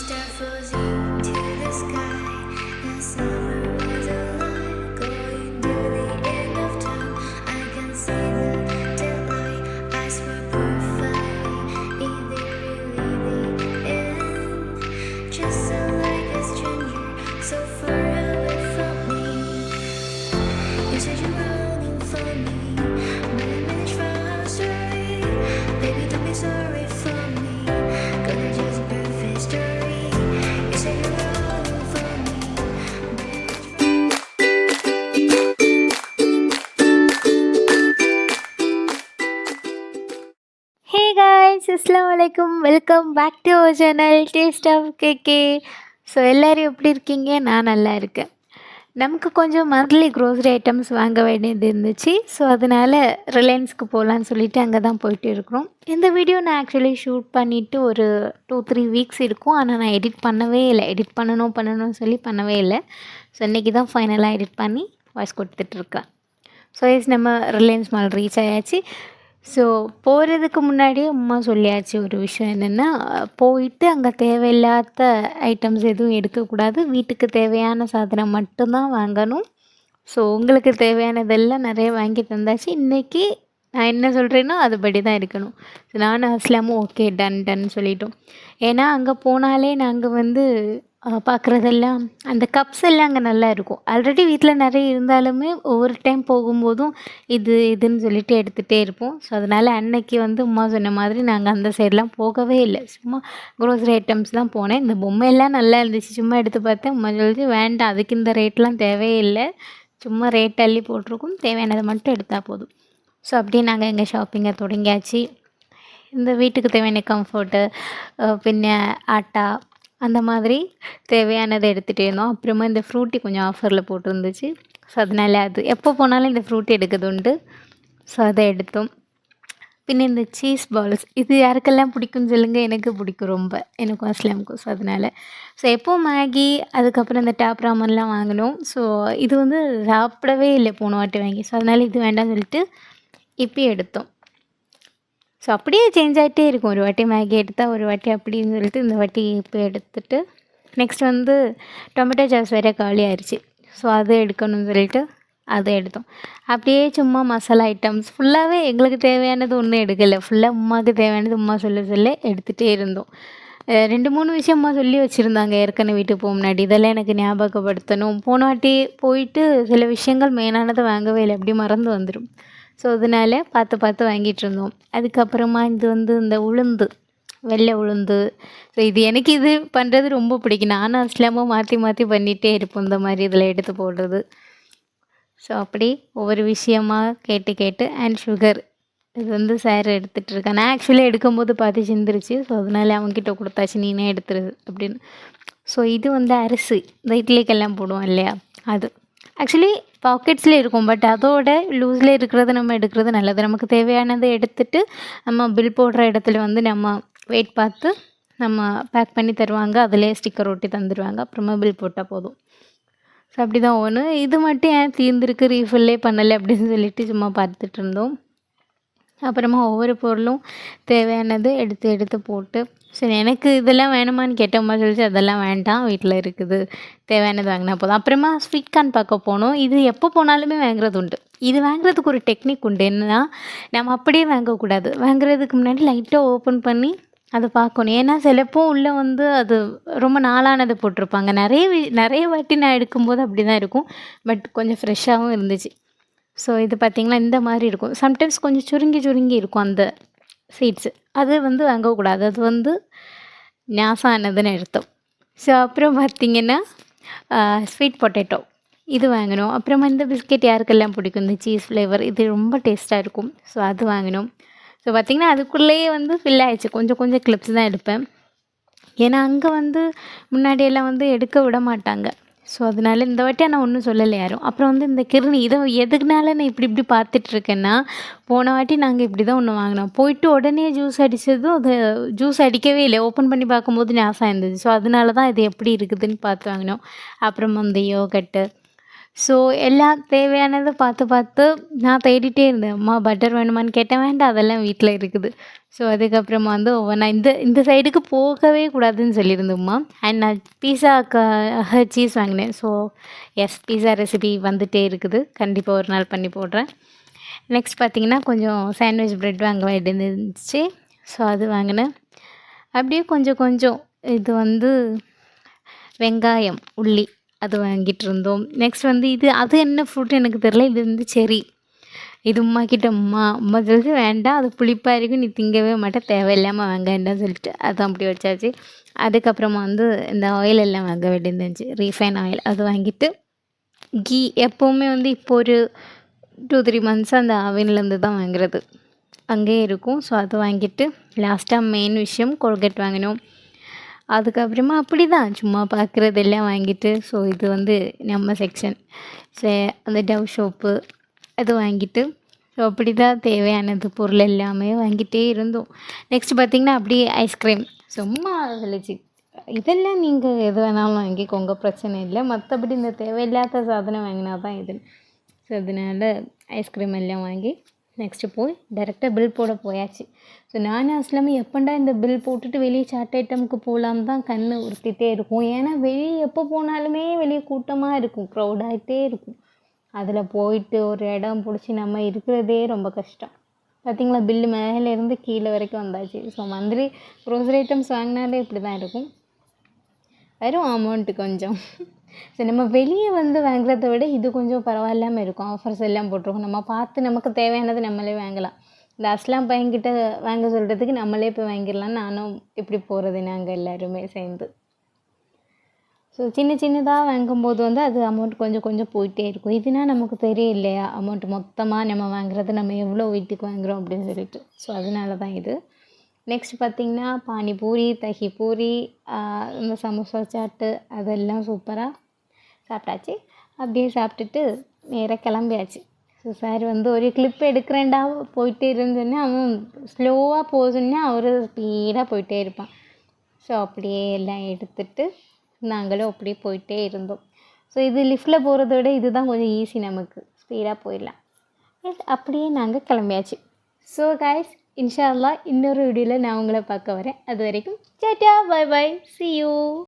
Hey guys, Assalamualaikum. Welcome back to our channel Taste of KK. So எல்லோரும் எப்படி இருக்கீங்க? நான் நல்லா இருக்கேன். நமக்கு கொஞ்சம் மந்த்லி க்ரோசரி ஐட்டம்ஸ் வாங்க வேண்டியது இருந்துச்சு. ஸோ அதனால் ரிலையன்ஸ்க்கு போகலான்னு சொல்லிட்டு அங்கே தான் போயிட்டு இருக்கிறோம். இந்த வீடியோ நான் ஆக்சுவலி ஷூட் பண்ணிவிட்டு ஒரு 2-3 வீக்ஸ் இருக்கும். ஆனால் நான் எடிட் பண்ணவே இல்லை. எடிட் பண்ணணும்னு சொல்லி பண்ணவே இல்லை. ஸோ இன்றைக்கி தான் ஃபைனலாக எடிட் பண்ணி வாய்ஸ் கொடுத்துட்ருக்கேன். ஸோ நம்ம ரிலையன்ஸ் மால் ரீச் ஆயாச்சு. ஸோ போகிறதுக்கு முன்னாடியே அம்மா சொல்லியாச்சு ஒரு விஷயம் என்னென்னா, போயிட்டு அங்கே தேவையில்லாத ஐட்டம்ஸ் எதுவும் எடுக்கக்கூடாது, வீட்டுக்கு தேவையான சாதனம் மட்டும்தான் வாங்கணும். ஸோ உங்களுக்கு தேவையானதெல்லாம் நிறைய வாங்கி தந்தாச்சு. இன்றைக்கி நான் என்ன சொல்கிறேனோ அதுபடி தான் இருக்கணும். ஸோ நானும் அஸ்லாமும் ஓகே டன் சொல்லிட்டோம். ஏன்னா அங்கே போனாலே நாங்கள் பார்க்குறதெல்லாம் அந்த கப்ஸ் எல்லாம் அங்கே நல்லா இருக்கும். ஆல்ரெடி வீட்டில் நிறைய இருந்தாலுமே ஒவ்வொரு டைம் போகும்போதும் இதுன்னு சொல்லிட்டு எடுத்துகிட்டே இருப்போம். ஸோ அதனால் அன்னைக்கு அம்மா சொன்ன மாதிரி நாங்கள் அந்த சைடெலாம் போகவே இல்லை. சும்மா க்ரோசரி ஐட்டம்ஸ் தான் போனேன். இந்த பொம்மையெல்லாம் நல்லா இருந்துச்சு. சும்மா எடுத்து பார்த்தேன். அம்மா சொல்லிச்சு வேண்டாம், அதுக்கு இந்த ரேட்லாம் தேவையே இல்லை, சும்மா ரேட் தள்ளி போட்டிருக்கும், தேவையானதை மட்டும் எடுத்தால் போதும். ஸோ அப்படியே நாங்கள் எங்கள் ஷாப்பிங்கை தொடங்கியாச்சு. இந்த வீட்டுக்கு தேவையான கம்ஃபர்ட்டு, பின்ன ஆட்டா, அந்த மாதிரி தேவையானதை எடுத்துகிட்டே இருந்தோம். அப்புறமா இந்த ஃப்ரூட்டி கொஞ்சம் ஆஃபரில் போட்டிருந்துச்சு. ஸோ அதனால் அது எப்போ போனாலும் இந்த ஃப்ரூட்டி எடுக்கிறது உண்டு. ஸோ அதை எடுத்தோம். பின்ன இந்த சீஸ் பால்ஸ், இது யாருக்கெல்லாம் பிடிக்கும்னு சொல்லுங்கள். எனக்கு பிடிக்கும் ரொம்ப, எனக்கும் அஸ்லாமுக்கும். ஸோ அதனால் எப்போவும் மேகி, அதுக்கப்புறம் இந்த டாப் ராமன்லாம் வாங்கினோம். ஸோ இது சாப்பிடவே இல்லை போன வாட்டி வாங்கி. ஸோ அதனால் இது வேண்டாம்னு சொல்லிட்டு இப்போயும் எடுத்தோம். ஸோ அப்படியே சேஞ்ச் ஆகிட்டே இருக்கும். ஒரு வாட்டி மேகி எடுத்தால் ஒரு வாட்டி அப்படின்னு சொல்லிட்டு இந்த வாட்டி இப்போ எடுத்துகிட்டு நெக்ஸ்ட் டொமேட்டோ சாஸ் வேறு காலி ஆயிடுச்சு. ஸோ அது எடுக்கணும்னு சொல்லிட்டு அதை எடுத்தோம். அப்படியே சும்மா மசாலா ஐட்டம்ஸ் ஃபுல்லாகவே எங்களுக்கு தேவையானது ஒன்றும் எடுக்கலை. ஃபுல்லாக உமாவுக்கு தேவையானது உமா சொல்ல எடுத்துகிட்டே இருந்தோம். 2-3 விஷயம் அம்மா சொல்லி வச்சுருந்தாங்க ஏற்கனவே வீட்டுக்கு போக முன்னாடி. இதெல்லாம் எனக்கு ஞாபகப்படுத்தணும். போன வாட்டி போயிட்டு சில விஷயங்கள் மெயினானதை வாங்கவே இல்லை, அப்படி மறந்து வந்துடும். ஸோ அதனால் பார்த்து வாங்கிட்டு இருந்தோம். அதுக்கப்புறமா இந்த உளுந்து, வெள்ளை உளுந்து. ஸோ இது பண்ணுறது ரொம்ப பிடிக்கும். நானும் அஸ்லாமும் மாற்றி பண்ணிகிட்டே இருப்போம் இந்த மாதிரி இதில் எடுத்து போடுறது. ஸோ அப்படி ஒவ்வொரு விஷயமா கேட்டு அண்ட் சுகர் இது சார் எடுத்துகிட்டு இருக்கேன். நான் ஆக்சுவலி எடுக்கும்போது பார்த்து சிந்திருச்சு. ஸோ அதனால் அவங்ககிட்ட கொடுத்தாச்சு, நீனே எடுத்துரு அப்படின்னு. ஸோ இது அரிசி, இந்த இட்லிக்கெல்லாம் போடுவோம் இல்லையா, அது ஆக்சுவலி பாக்கெட்ஸில் இருக்கும். பட் அதோட லூஸில் இருக்கிறத நம்ம எடுக்கிறது நல்லது. நமக்கு தேவையானதை எடுத்துகிட்டு நம்ம பில் போடுற இடத்துல நம்ம வெயிட் பார்த்து நம்ம பேக் பண்ணி தருவாங்க. அதிலே ஸ்டிக்கர் ஒட்டி தந்துடுவாங்க. அப்புறமா பில் போட்டால் போதும். ஸோ அப்படி தான் ஒன்று. இது மட்டும் ஏன் தீர்ந்துருக்கு, ரீஃபில்லே பண்ணலை அப்படின்னு சொல்லிட்டு சும்மா பார்த்துட்டு இருந்தோம். அப்புறமா ஒவ்வொரு பொருளும் தேவையானது எடுத்து போட்டு, சரி எனக்கு இதெல்லாம் வேணுமான்னு கேட்டோம்மா சொல்லிச்சு, அதெல்லாம் வேண்டாம், வீட்டில் இருக்குது, தேவையானது வாங்கினா போதும். அப்புறமா ஸ்வீட் கார்ன் பார்க்க போனோம். இது எப்போ போனாலுமே வாங்குறது உண்டு. இது வாங்குறதுக்கு ஒரு டெக்னிக் உண்டு. என்னன்னா, நம்ம அப்படியே வாங்கக்கூடாது. வாங்குறதுக்கு முன்னாடி லைட்டாக ஓப்பன் பண்ணி அதை பார்க்கணும். ஏன்னா சிலப்போ உள்ளே அது ரொம்ப நாளானது போட்டிருப்பாங்க. நிறைய வாட்டி நான் எடுக்கும்போது அப்படி தான் இருக்கும். பட் கொஞ்சம் ஃப்ரெஷ்ஷாகவும் இருந்துச்சு. ஸோ இது பார்த்திங்கன்னா இந்த மாதிரி இருக்கும். சம்டைம்ஸ் கொஞ்சம் சுருங்கி இருக்கும் அந்த சீட்ஸு. அது வாங்கக்கூடாது. அது ஞாசானதுன்னு எடுத்தோம். ஸோ அப்புறம் பார்த்திங்கன்னா ஸ்வீட் பொட்டேட்டோ இது வாங்கினோம். அப்புறமா இந்த பிஸ்கெட் யாருக்கெல்லாம் பிடிக்கும், இந்த சீஸ் ஃப்ளேவர், இது ரொம்ப டேஸ்ட்டாக இருக்கும். ஸோ அது வாங்கினோம். ஸோ பார்த்திங்கன்னா அதுக்குள்ளேயே ஃபில் ஆகிடுச்சு. கொஞ்சம் கிளிப்ஸ் தான் எடுப்பேன். ஏன்னா அங்கே முன்னாடியெல்லாம் எடுக்க விட மாட்டாங்க. ஸோ அதனால் இந்த வாட்டி நான் ஒன்றும் சொல்லலை யாரும். அப்புறம் இந்த கிருணி, இதை எதுக்குனால நான் இப்படி பார்த்துட்ருக்கேன்னா, போன வாட்டி நாங்கள் இப்படி தான் ஒன்று வாங்கினோம். போயிட்டு உடனே ஜூஸ் அடித்ததும் அது ஜூஸ் அடிக்கவே இல்லை. ஓப்பன் பண்ணி பார்க்கும்போது ஞாபகம் இருந்தது. ஸோ அதனால தான் இது எப்படி இருக்குதுன்னு பார்த்து வாங்கினோம். அப்புறம் யோகட்டு, ஸோ எல்லாம் தேவையானதை பார்த்து பார்த்து நான் தேடிட்டே இருந்தேன். அம்மா பட்டர் வேணுமான்னு கேட்டேன், வேண்டாம் அதெல்லாம் வீட்டில் இருக்குது. ஸோ அதுக்கப்புறமா வந்து நான் இந்த இந்த சைடுக்கு போகவே கூடாதுன்னு சொல்லியிருந்தோம்மா. அண்ட் நான் பீஸாக்காக சீஸ் வாங்கினேன். ஸோ எஸ், பீஸா ரெசிபி வந்துகிட்டே இருக்குது. கண்டிப்பாக ஒரு நாள் பண்ணி போடுறேன். நெக்ஸ்ட் பார்த்திங்கன்னா கொஞ்சம் சாண்ட்விச் ப்ரெட் வாங்க வேண்டியது இருந்துச்சு. ஸோ அது வாங்கினேன். அப்படியே கொஞ்சம் கொஞ்சம் இது வந்து வெங்காயம், உள்ளி அது வாங்கிட்டு இருந்தோம். நெக்ஸ்ட் வந்து அது என்ன ஃப்ரூட் எனக்கு தெரில. இது வந்து செர்ரி. இது உம்மா கிட்ட அம்மா சொல்லிட்டு வேண்டாம், அது புளிப்பாக இருக்கும், நீ திங்கவே மாட்டேன், தேவையில்லாமல் வாங்கண்டான்னு சொல்லிட்டு அதான் அப்படி வச்சாச்சு. அதுக்கப்புறமா வந்து இந்த ஆயில் எல்லாம் வாங்க வேண்டியிருந்துச்சு, ரீஃபைன் ஆயில். அது வாங்கிட்டு கீ எப்போவுமே வந்து இப்போ ஒரு 2-3 மந்த்ஸாக அந்த அவன்லேருந்து தான் வாங்குறது, அங்கேயே இருக்கும். ஸோ அது வாங்கிட்டு லாஸ்ட்டாக மெயின் விஷயம் கோல்கேட் வாங்கினோம். அதுக்கப்புறமா அப்படி தான் சும்மா பார்க்குறது எல்லாம் வாங்கிட்டு, ஸோ இது வந்து நம்ம செக்ஷன். அந்த டவ் சோப்பு அது வாங்கிட்டு, ஸோ அப்படி தான் தேவையானது பொருள் எல்லாமே வாங்கிட்டே இருந்தோம். நெக்ஸ்ட் பார்த்திங்கன்னா அப்படியே ஐஸ்கிரீம் சும்மா சொல்லிச்சு, இதெல்லாம் நீங்கள் எது வேணாலும் வாங்கிக்கோங்க, பிரச்சனை இல்லை, மற்றபடி இந்த தேவையில்லாத சாதனம் வாங்கினா தான் இது. ஸோ அதனால் ஐஸ்கிரீம் எல்லாம் வாங்கி நெக்ஸ்ட்டு போய் டேரெக்டாக பில் போட போயாச்சு. ஸோ நானும் அஸ்லாமும் எப்பண்டா இந்த பில் போட்டுட்டு வெளியே சாட் ஐட்டமுக்கு போகலான்னு தான் கண் உறுத்திட்டே இருக்கும். ஏன்னா வெளியே எப்போ போனாலுமே வெளியே கூட்டமாக இருக்கும், க்ரௌடாகிட்டே இருக்கும். அதில் போயிட்டு ஒரு இடம் பிடிச்சி நம்ம இருக்கிறதே ரொம்ப கஷ்டம். பார்த்திங்களா, பில்லு மேலேருந்து கீழே வரைக்கும் வந்தாச்சு. ஸோ மந்த்லி க்ரோசரி ஐட்டம்ஸ் வாங்கினாலே இப்படி தான் இருக்கும், வெறும் அமௌண்ட்டு கொஞ்சம். ஸோ நம்ம வெளியே வந்து வாங்குறத விட இது கொஞ்சம் பரவாயில்லாமல் இருக்கும், ஆஃபர்ஸ் எல்லாம் போட்டிருக்கோம். நம்ம பார்த்து நமக்கு தேவையானது நம்மளே வாங்கலாம். இந்த அஸ்லாம் பையன்கிட்ட வாங்க சொல்கிறதுக்கு நம்மளே போய் வாங்கிடலாம். நானும் இப்படி போகிறது நாங்கள் எல்லாருமே சேர்ந்து. ஸோ சின்ன சின்னதாக வாங்கும்போது வந்து அது அமௌண்ட் கொஞ்சம் கொஞ்சம் போயிட்டே இருக்கும். இதுனா நமக்கு தெரியும் இல்லையா, அமௌண்ட் மொத்தமாக நம்ம வாங்குறது, நம்ம எவ்வளோ வீட்டுக்கு வாங்குகிறோம் அப்படின்னு சொல்லிட்டு. ஸோ அதனால தான் இது. நெக்ஸ்ட் பார்த்திங்கன்னா பானிபூரி, தஹி பூரி, இந்த சமோசா சாட்டு அதெல்லாம் சூப்பராக சாப்பிட்டாச்சு. அப்படியே சாப்பிட்டுட்டு நேராக கிளம்பியாச்சு. ஸோ சார் வந்து ஒரு கிளிப் எடுக்கிறேன்டா போயிட்டே இருந்தோன்னே, அவன் ஸ்லோவாக போகுதுன்னா அவர் ஸ்பீடாக போயிட்டே இருப்பான். ஸோ அப்படியே எல்லாம் எடுத்துகிட்டு நாங்களும் அப்படியே போயிட்டே இருந்தோம். ஸோ இது லிஃப்ட்டில் போகிறத விட இது தான் கொஞ்சம் ஈஸி, நமக்கு ஸ்பீடாக போயிடலாம். அப்படியே நாங்கள் கிளம்பியாச்சு. ஸோ கைஸ், இன்ஷா அல்லாஹ் இன்னொரு வீடியோவில் நான் உங்களை பார்க்க வரேன். அது வரைக்கும் டாடா, பை பை, see you.